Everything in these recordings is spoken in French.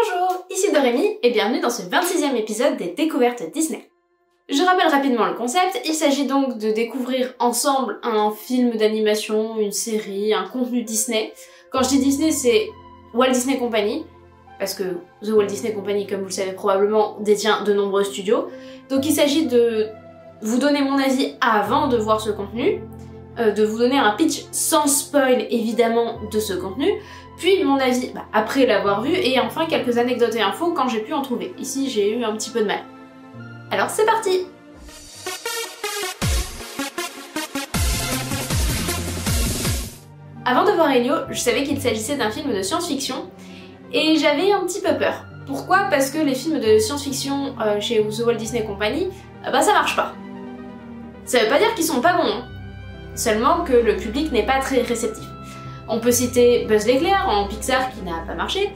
Bonjour, ici Dorémy et bienvenue dans ce 26e épisode des Découvertes Disney. Je rappelle rapidement le concept, il s'agit donc de découvrir ensemble un film d'animation, une série, un contenu Disney. Quand je dis Disney, c'est Walt Disney Company, parce que The Walt Disney Company, comme vous le savez probablement, détient de nombreux studios. Donc il s'agit de vous donner mon avis avant de voir ce contenu, de vous donner un pitch sans spoil évidemment de ce contenu, puis mon avis après l'avoir vu, et enfin quelques anecdotes et infos quand j'ai pu en trouver. Ici j'ai eu un petit peu de mal. Alors c'est parti! Avant de voir Elio, je savais qu'il s'agissait d'un film de science-fiction, et j'avais un petit peu peur. Pourquoi? Parce que les films de science-fiction chez The Walt Disney Company, ça marche pas. Ça veut pas dire qu'ils sont pas bons, hein. Seulement que le public n'est pas très réceptif. On peut citer Buzz l'éclair en Pixar qui n'a pas marché,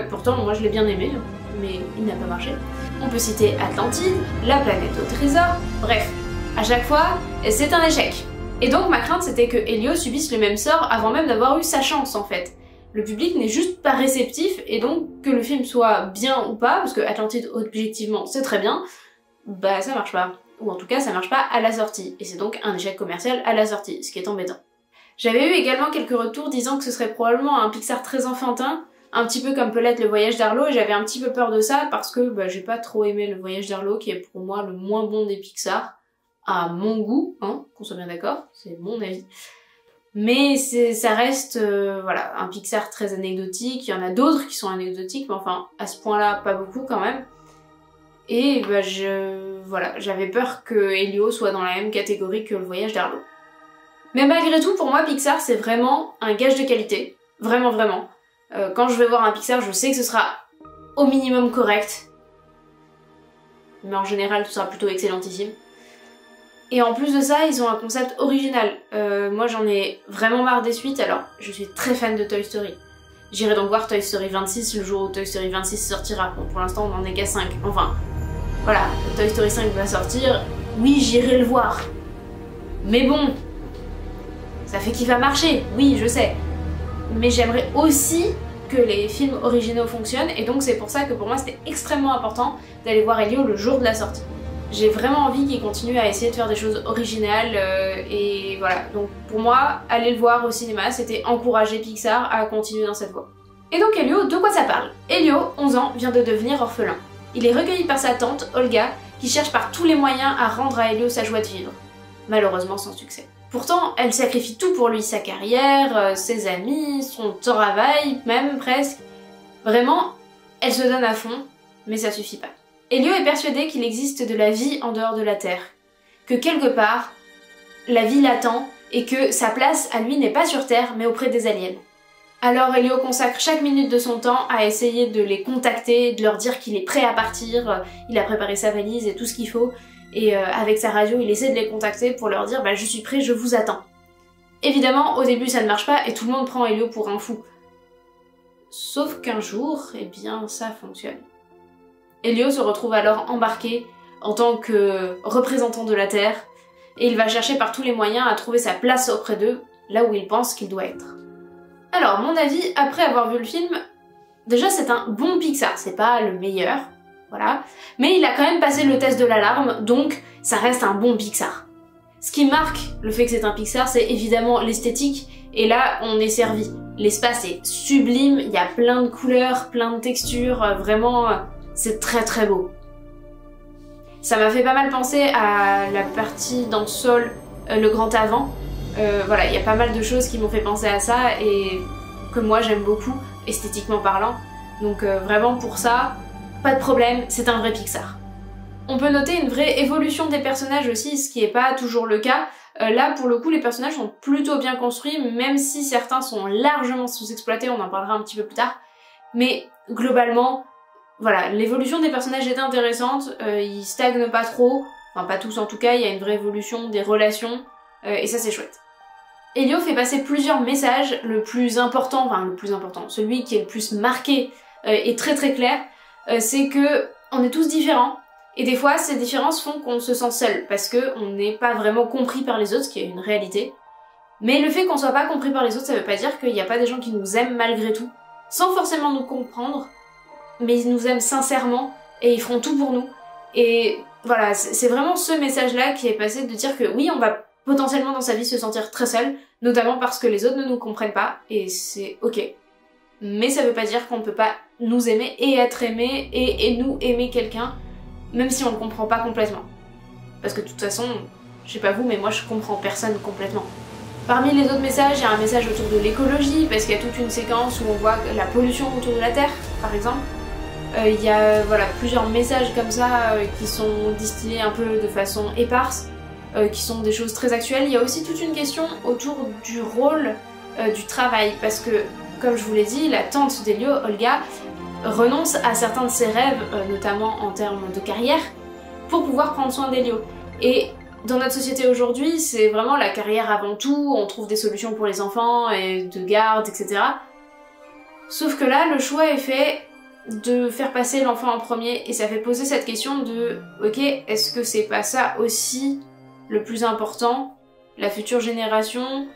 pourtant moi je l'ai bien aimé, mais il n'a pas marché. On peut citer Atlantide, La planète au trésor, bref, à chaque fois, c'est un échec. Et donc ma crainte c'était que Elio subisse le même sort avant même d'avoir eu sa chance en fait. Le public n'est juste pas réceptif et donc que le film soit bien ou pas, parce que Atlantide objectivement c'est très bien, ça marche pas. Ou en tout cas ça marche pas à la sortie, et c'est donc un échec commercial à la sortie, ce qui est embêtant. J'avais eu également quelques retours disant que ce serait probablement un Pixar très enfantin, un petit peu comme peut l'être Le Voyage d'Arlo, et j'avais un petit peu peur de ça parce que j'ai pas trop aimé Le Voyage d'Arlo, qui est pour moi le moins bon des Pixar, à mon goût, hein, qu'on soit bien d'accord, c'est mon avis. Mais ça reste, voilà, un Pixar très anecdotique, il y en a d'autres qui sont anecdotiques, mais enfin, à ce point-là, pas beaucoup quand même. Et voilà, j'avais peur que Elio soit dans la même catégorie que Le Voyage d'Arlo. Mais malgré tout, pour moi, Pixar, c'est vraiment un gage de qualité. Vraiment, vraiment. Quand je vais voir un Pixar, je sais que ce sera au minimum correct. Mais en général, tout sera plutôt excellentissime. Et en plus de ça, ils ont un concept original. Moi, j'en ai vraiment marre des suites, alors je suis très fan de Toy Story. J'irai donc voir Toy Story 26 le jour où Toy Story 26 sortira. Bon, pour l'instant, on n'en est qu'à 5. Enfin, voilà, Toy Story 5 va sortir. Oui, j'irai le voir. Mais bon... ça fait qu'il va marcher, oui, je sais. Mais j'aimerais aussi que les films originaux fonctionnent, et donc c'est pour ça que pour moi c'était extrêmement important d'aller voir Elio le jour de la sortie. J'ai vraiment envie qu'il continue à essayer de faire des choses originales, et voilà. Donc pour moi, aller le voir au cinéma, c'était encourager Pixar à continuer dans cette voie. Et donc Elio, de quoi ça parle? Elio, 11 ans, vient de devenir orphelin. Il est recueilli par sa tante, Olga, qui cherche par tous les moyens à rendre à Elio sa joie de vivre. Malheureusement sans succès. Pourtant, elle sacrifie tout pour lui, sa carrière, ses amis, son travail, même presque. Vraiment, elle se donne à fond, mais ça suffit pas. Elio est persuadé qu'il existe de la vie en dehors de la Terre, que quelque part, la vie l'attend et que sa place à lui n'est pas sur Terre, mais auprès des aliens. Alors Elio consacre chaque minute de son temps à essayer de les contacter, de leur dire qu'il est prêt à partir, il a préparé sa valise et tout ce qu'il faut, et avec sa radio, il essaie de les contacter pour leur dire je suis prêt, je vous attends. Évidemment, au début ça ne marche pas et tout le monde prend Elio pour un fou. Sauf qu'un jour, ça fonctionne. Elio se retrouve alors embarqué en tant que représentant de la Terre, et il va chercher par tous les moyens à trouver sa place auprès d'eux, là où il pense qu'il doit être. Alors, mon avis, après avoir vu le film, déjà c'est un bon Pixar, c'est pas le meilleur, voilà, mais il a quand même passé le test de l'alarme, donc ça reste un bon Pixar. Ce qui marque le fait que c'est un Pixar, c'est évidemment l'esthétique, et là on est servi. L'espace est sublime, il y a plein de couleurs, plein de textures, vraiment, c'est très très beau. Ça m'a fait pas mal penser à la partie dans Soul, le grand avant. Voilà, il y a pas mal de choses qui m'ont fait penser à ça, et que moi j'aime beaucoup, esthétiquement parlant. Donc vraiment pour ça, pas de problème, c'est un vrai Pixar. On peut noter une vraie évolution des personnages aussi, ce qui est pas toujours le cas. Là, pour le coup, les personnages sont plutôt bien construits, même si certains sont largement sous-exploités, on en parlera un petit peu plus tard. Mais globalement, voilà, l'évolution des personnages est intéressante, ils stagnent pas trop, enfin pas tous en tout cas, il y a une vraie évolution des relations, et ça c'est chouette. Elio fait passer plusieurs messages, le plus important, celui qui est le plus marqué et très très clair, c'est que on est tous différents, et des fois ces différences font qu'on se sent seul, parce qu'on n'est pas vraiment compris par les autres, ce qui est une réalité. Mais le fait qu'on soit pas compris par les autres, ça veut pas dire qu'il n'y a pas des gens qui nous aiment malgré tout, sans forcément nous comprendre, mais ils nous aiment sincèrement et ils feront tout pour nous. Et voilà, c'est vraiment ce message-là qui est passé, de dire que oui, on va potentiellement dans sa vie se sentir très seul, notamment parce que les autres ne nous comprennent pas, et c'est ok. Mais ça veut pas dire qu'on ne peut pas nous aimer et être aimé et nous aimer quelqu'un, même si on le comprend pas complètement. Parce que de toute façon, je sais pas vous, mais moi je comprends personne complètement. Parmi les autres messages, il y a un message autour de l'écologie, parce qu'il y a toute une séquence où on voit la pollution autour de la Terre, par exemple. Il y a voilà, plusieurs messages comme ça qui sont distillés un peu de façon éparse, qui sont des choses très actuelles. Il y a aussi toute une question autour du rôle du travail, parce que, comme je vous l'ai dit, la tante d'Elio, Olga, renonce à certains de ses rêves, notamment en termes de carrière, pour pouvoir prendre soin d'Elio. Et dans notre société aujourd'hui, c'est vraiment la carrière avant tout, on trouve des solutions pour les enfants, et de garde, etc. Sauf que là, le choix est fait de faire passer l'enfant en premier, et ça fait poser cette question de ok, est-ce que c'est pas ça aussi le plus important, la future génération?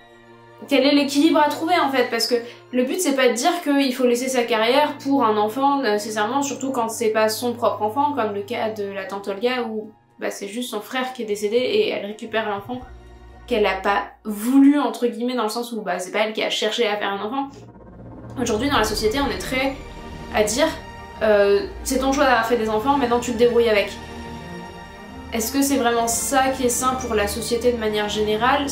Quel est l'équilibre à trouver en fait? Parce que le but c'est pas de dire qu'il faut laisser sa carrière pour un enfant nécessairement, surtout quand c'est pas son propre enfant, comme le cas de la tante Olga où bah, c'est juste son frère qui est décédé et elle récupère l'enfant qu'elle a pas voulu entre guillemets, dans le sens où bah, c'est pas elle qui a cherché à faire un enfant. Aujourd'hui dans la société on est très à dire c'est ton choix d'avoir fait des enfants, maintenant tu te débrouilles avec. Est-ce que c'est vraiment ça qui est sain pour la société de manière générale?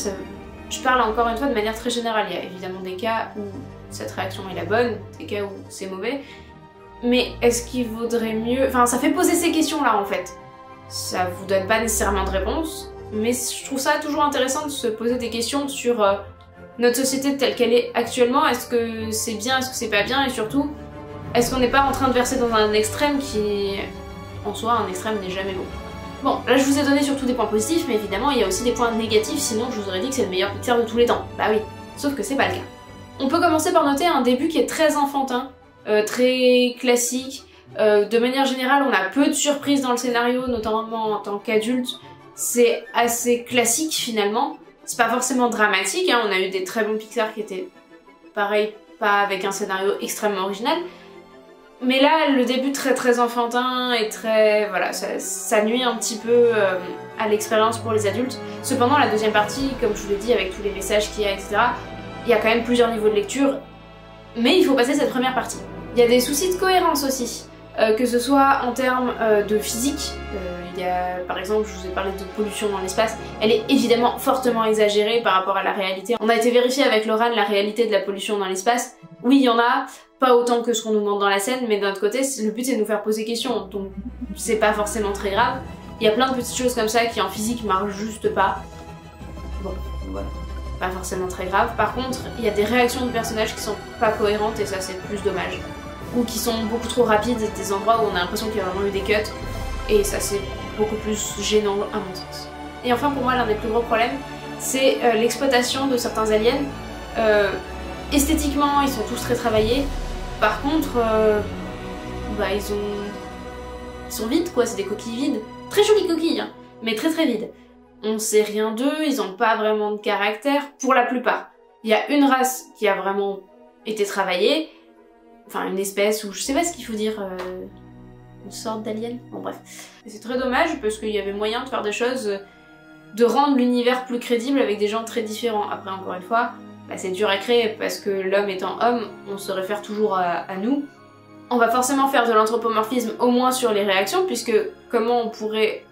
Je parle encore une fois de manière très générale, il y a évidemment des cas où cette réaction est la bonne, des cas où c'est mauvais, mais est-ce qu'il vaudrait mieux... Enfin, ça fait poser ces questions-là en fait. Ça vous donne pas nécessairement de réponse, mais je trouve ça toujours intéressant de se poser des questions sur notre société telle qu'elle est actuellement. Est-ce que c'est bien, est-ce que c'est pas bien, et surtout, est-ce qu'on n'est pas en train de verser dans un extrême qui, en soi, un extrême n'est jamais bon. Bon, là je vous ai donné surtout des points positifs, mais évidemment il y a aussi des points négatifs, sinon je vous aurais dit que c'est le meilleur Pixar de tous les temps. Bah oui, sauf que c'est pas le cas. On peut commencer par noter un début qui est très enfantin, très classique. De manière générale, on a peu de surprises dans le scénario, notamment en tant qu'adulte. C'est assez classique finalement. C'est pas forcément dramatique, hein. On a eu des très bons Pixar qui étaient pareil, pas avec un scénario extrêmement original. Mais là, le début très enfantin et très... voilà, ça nuit un petit peu à l'expérience pour les adultes. Cependant, la deuxième partie, comme je vous l'ai dit, avec tous les messages qu'il y a, etc., il y a quand même plusieurs niveaux de lecture, mais il faut passer cette première partie. Il y a des soucis de cohérence aussi, que ce soit en termes de physique. Il y a, par exemple, je vous ai parlé de pollution dans l'espace, elle est évidemment fortement exagérée par rapport à la réalité. On a été vérifié avec Laurent la réalité de la pollution dans l'espace. Oui, il y en a, pas autant que ce qu'on nous montre dans la scène, mais d'un autre côté, le but c'est de nous faire poser question, donc c'est pas forcément très grave. Il y a plein de petites choses comme ça qui en physique marchent juste pas. Bon, voilà, pas forcément très grave. Par contre, il y a des réactions de personnages qui sont pas cohérentes et ça c'est plus dommage. Ou qui sont beaucoup trop rapides, des endroits où on a l'impression qu'il y a vraiment eu des cuts, et ça c'est beaucoup plus gênant à mon sens. Et enfin pour moi l'un des plus gros problèmes, c'est l'exploitation de certains aliens. Esthétiquement ils sont tous très travaillés. Par contre, bah ils sont vides quoi, c'est des coquilles vides. Très jolies coquilles, hein, mais très vides. On sait rien d'eux, ils ont pas vraiment de caractère, pour la plupart. Il y a une race qui a vraiment été travaillée, enfin une espèce, ou je sais pas ce qu'il faut dire, une sorte d'alien, bon bref. C'est très dommage parce qu'il y avait moyen de faire des choses, de rendre l'univers plus crédible avec des gens très différents. Après encore une fois, bah, c'est dur à créer parce que l'homme étant homme, on se réfère toujours à nous. On va forcément faire de l'anthropomorphisme au moins sur les réactions, puisque comment on pourrait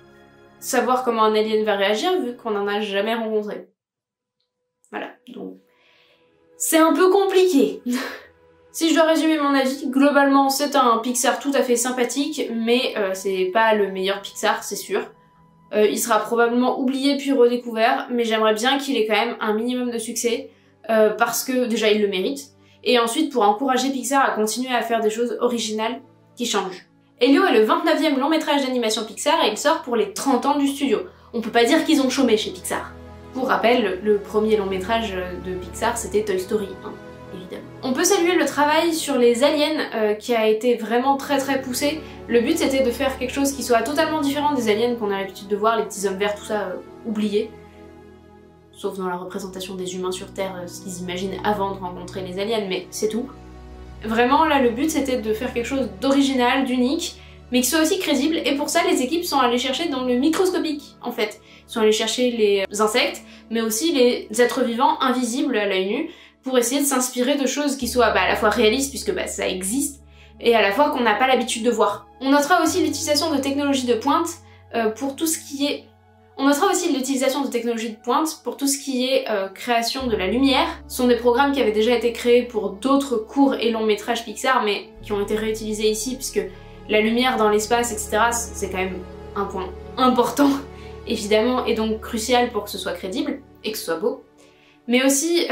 savoir comment un alien va réagir vu qu'on n'en a jamais rencontré. Voilà, donc c'est un peu compliqué. Si je dois résumer mon avis, globalement c'est un Pixar tout à fait sympathique, mais c'est pas le meilleur Pixar, c'est sûr. Il sera probablement oublié puis redécouvert, mais j'aimerais bien qu'il ait quand même un minimum de succès, parce que déjà il le mérite, et ensuite pour encourager Pixar à continuer à faire des choses originales qui changent. Elio est le 29e long métrage d'animation Pixar et il sort pour les 30 ans du studio. On peut pas dire qu'ils ont chômé chez Pixar. Pour rappel, le premier long métrage de Pixar c'était Toy Story 1, évidemment. On peut saluer le travail sur les aliens qui a été vraiment très poussé. Le but c'était de faire quelque chose qui soit totalement différent des aliens qu'on a l'habitude de voir, les petits hommes verts, tout ça, oubliés. Sauf dans la représentation des humains sur Terre, ce qu'ils imaginent avant de rencontrer les aliens, mais c'est tout. Vraiment là le but c'était de faire quelque chose d'original, d'unique, mais qui soit aussi crédible, et pour ça les équipes sont allées chercher dans le microscopique en fait. Ils sont allés chercher les insectes, mais aussi les êtres vivants invisibles à l'œil nu, pour essayer de s'inspirer de choses qui soient à la fois réalistes, puisque ça existe, et à la fois qu'on n'a pas l'habitude de voir. On notera aussi l'utilisation de technologies de pointe pour tout ce qui est... création de la lumière. Ce sont des programmes qui avaient déjà été créés pour d'autres courts et longs métrages Pixar, mais qui ont été réutilisés ici, puisque la lumière dans l'espace, etc., c'est quand même un point important, évidemment, et donc crucial pour que ce soit crédible, et que ce soit beau. Mais aussi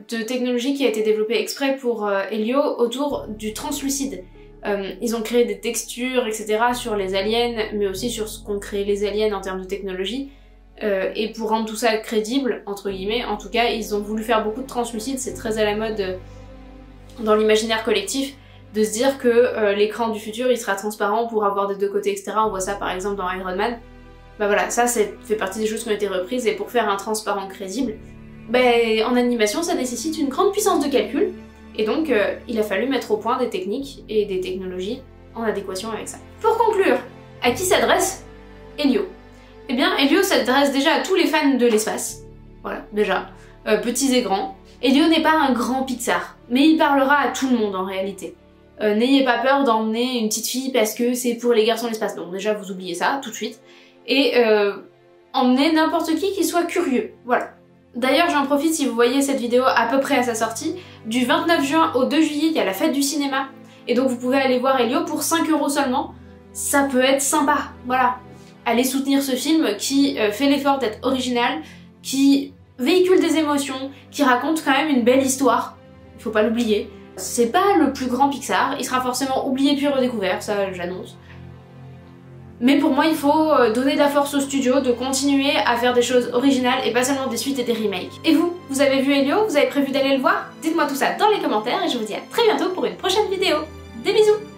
de technologie qui a été développée exprès pour Helio autour du translucide. Ils ont créé des textures, etc. sur les aliens, mais aussi sur ce qu'ont créé les aliens en termes de technologie. Et pour rendre tout ça crédible, entre guillemets, en tout cas, ils ont voulu faire beaucoup de translucide, c'est très à la mode dans l'imaginaire collectif, de se dire que l'écran du futur, il sera transparent pour avoir des deux côtés, etc. On voit ça par exemple dans Iron Man. Bah voilà, ça fait partie des choses qui ont été reprises, et pour faire un transparent crédible, en animation, ça nécessite une grande puissance de calcul, et donc il a fallu mettre au point des techniques et des technologies en adéquation avec ça. Pour conclure, à qui s'adresse Helio? Eh bien, Helio s'adresse déjà à tous les fans de l'espace, voilà, déjà, petits et grands. Helio n'est pas un grand Pixar, mais il parlera à tout le monde en réalité. N'ayez pas peur d'emmener une petite fille parce que c'est pour les garçons de l'espace, donc déjà vous oubliez ça tout de suite, et emmenez n'importe qui soit curieux, voilà. D'ailleurs, j'en profite si vous voyez cette vidéo à peu près à sa sortie, du 29 juin au 2 juillet, il y a la fête du cinéma, et donc vous pouvez aller voir Helio pour 5 € seulement, ça peut être sympa, voilà. Allez soutenir ce film qui fait l'effort d'être original, qui véhicule des émotions, qui raconte quand même une belle histoire, il faut pas l'oublier. C'est pas le plus grand Pixar, il sera forcément oublié puis redécouvert, ça j'annonce. Mais pour moi, il faut donner de la force au studio, de continuer à faire des choses originales et pas seulement des suites et des remakes. Et vous avez vu Helio? Vous avez prévu d'aller le voir? Dites-moi tout ça dans les commentaires et je vous dis à très bientôt pour une prochaine vidéo. Des bisous!